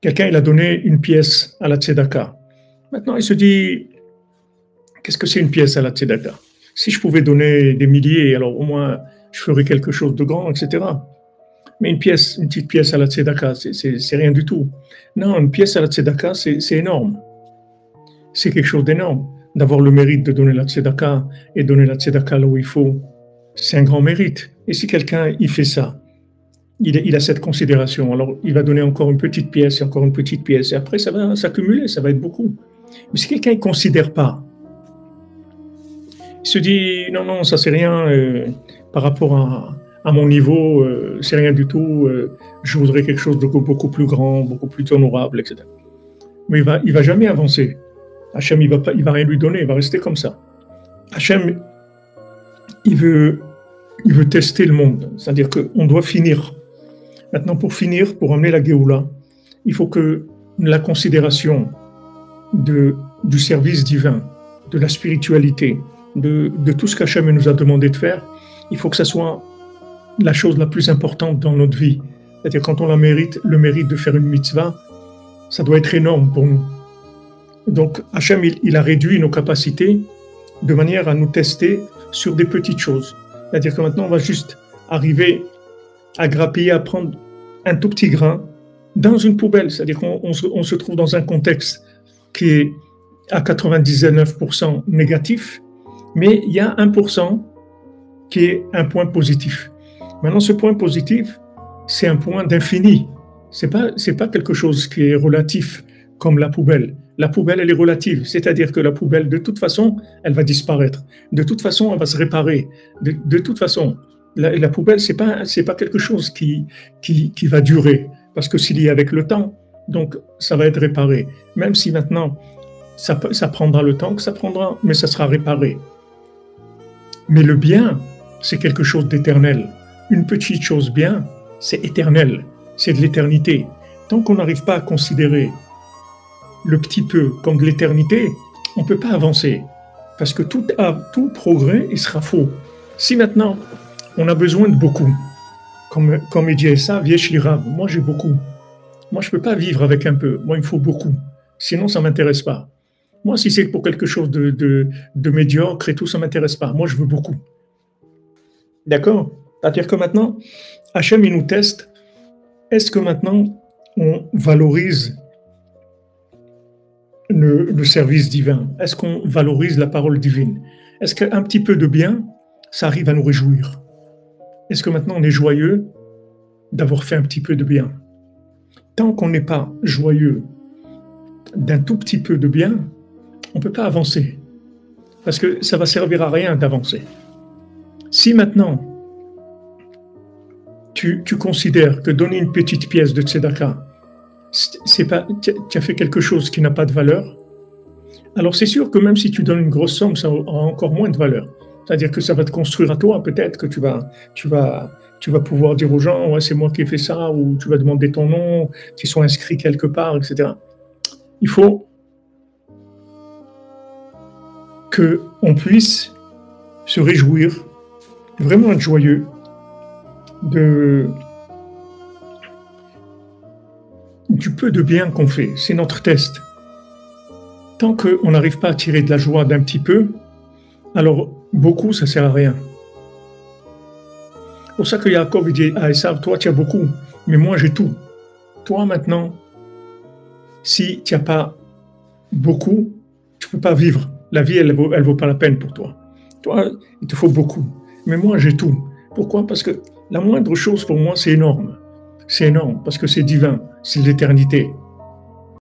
Quelqu'un, il a donné une pièce à la tzedaka. Maintenant, il se dit, qu'est-ce que c'est une pièce à la tzedaka? Si je pouvais donner des milliers, alors au moins, je ferais quelque chose de grand, etc. Mais une pièce, une petite pièce à la tzedaka, c'est rien du tout. Non, une pièce à la tzedaka, c'est énorme. C'est quelque chose d'énorme. D'avoir le mérite de donner la tzedaka et donner la tzedaka là où il faut, c'est un grand mérite. Et si quelqu'un, il fait ça, il a cette considération, alors il va donner encore une petite pièce et encore une petite pièce, et après ça va s'accumuler, ça va être beaucoup. Mais si quelqu'un ne considère pas, il se dit non, non, ça c'est rien par rapport à mon niveau, c'est rien du tout, je voudrais quelque chose de beaucoup plus grand, beaucoup plus honorable, etc. Mais il va jamais avancer. Hachem, il va rien lui donner, il va rester comme ça. Hachem, il veut tester le monde, c'est-à-dire qu'on doit finir. Maintenant, pour finir, pour amener la Géoula, il faut que la considération du service divin, de la spiritualité, de tout ce qu'Hachem nous a demandé de faire, il faut que ça soit la chose la plus importante dans notre vie. C'est-à-dire quand on le mérite de faire une mitzvah, ça doit être énorme pour nous. Donc Hachem, il a réduit nos capacités de manière à nous tester sur des petites choses. C'est-à-dire que maintenant, on va juste arriver à grappiller, à prendre un tout petit grain dans une poubelle. C'est-à-dire qu'on se trouve dans un contexte qui est à 99% négatif, mais il y a 1% qui est un point positif. Maintenant, ce point positif, c'est un point d'infini. C'est pas quelque chose qui est relatif comme la poubelle. La poubelle, elle est relative, c'est-à-dire que la poubelle, de toute façon, elle va disparaître. De toute façon, elle va se réparer. De toute façon, la poubelle, c'est pas quelque chose qui va durer, parce que s'il y est avec le temps, donc ça va être réparé. Même si maintenant, ça prendra le temps que ça prendra, mais ça sera réparé. Mais le bien, c'est quelque chose d'éternel. Une petite chose bien, c'est éternel, c'est de l'éternité. Tant qu'on n'arrive pas à considérer le petit peu comme de l'éternité, on ne peut pas avancer. Parce que tout progrès, il sera faux. Si maintenant, on a besoin de beaucoup, comme il dit ça, Viesh Lirav, moi j'ai beaucoup. Moi je ne peux pas vivre avec un peu, moi il me faut beaucoup. Sinon ça ne m'intéresse pas. Moi si c'est pour quelque chose de médiocre et tout, ça ne m'intéresse pas. Moi je veux beaucoup. D'accord? C'est-à-dire que maintenant, Hachem il nous teste. Est-ce que maintenant on valorise le service divin? Est-ce qu'on valorise la parole divine? Est-ce qu'un petit peu de bien, ça arrive à nous réjouir? Est-ce que maintenant on est joyeux d'avoir fait un petit peu de bien? Tant qu'on n'est pas joyeux d'un tout petit peu de bien, on ne peut pas avancer. Parce que ça va servir à rien d'avancer. Si maintenant, tu considères que donner une petite pièce de tzedaka, tu as fait quelque chose qui n'a pas de valeur, alors c'est sûr que même si tu donnes une grosse somme, ça aura encore moins de valeur. C'est-à-dire que ça va te construire à toi, peut-être que tu vas pouvoir dire aux gens, ouais, c'est moi qui ai fait ça, ou tu vas demander ton nom, qu'ils sont inscrits quelque part, etc. Il faut qu'on puisse se réjouir, vraiment être joyeux du peu de bien qu'on fait. C'est notre test. Tant qu'on n'arrive pas à tirer de la joie d'un petit peu, alors beaucoup, ça ne sert à rien. C'est pour ça que Yaakov dit à Esav, toi tu as beaucoup, mais moi j'ai tout. Toi maintenant, si tu n'as pas beaucoup, tu ne peux pas vivre. La vie, elle vaut pas la peine pour toi. Toi, il te faut beaucoup. Mais moi, j'ai tout. Pourquoi? Parce que la moindre chose pour moi, c'est énorme. C'est énorme parce que c'est divin, c'est l'éternité.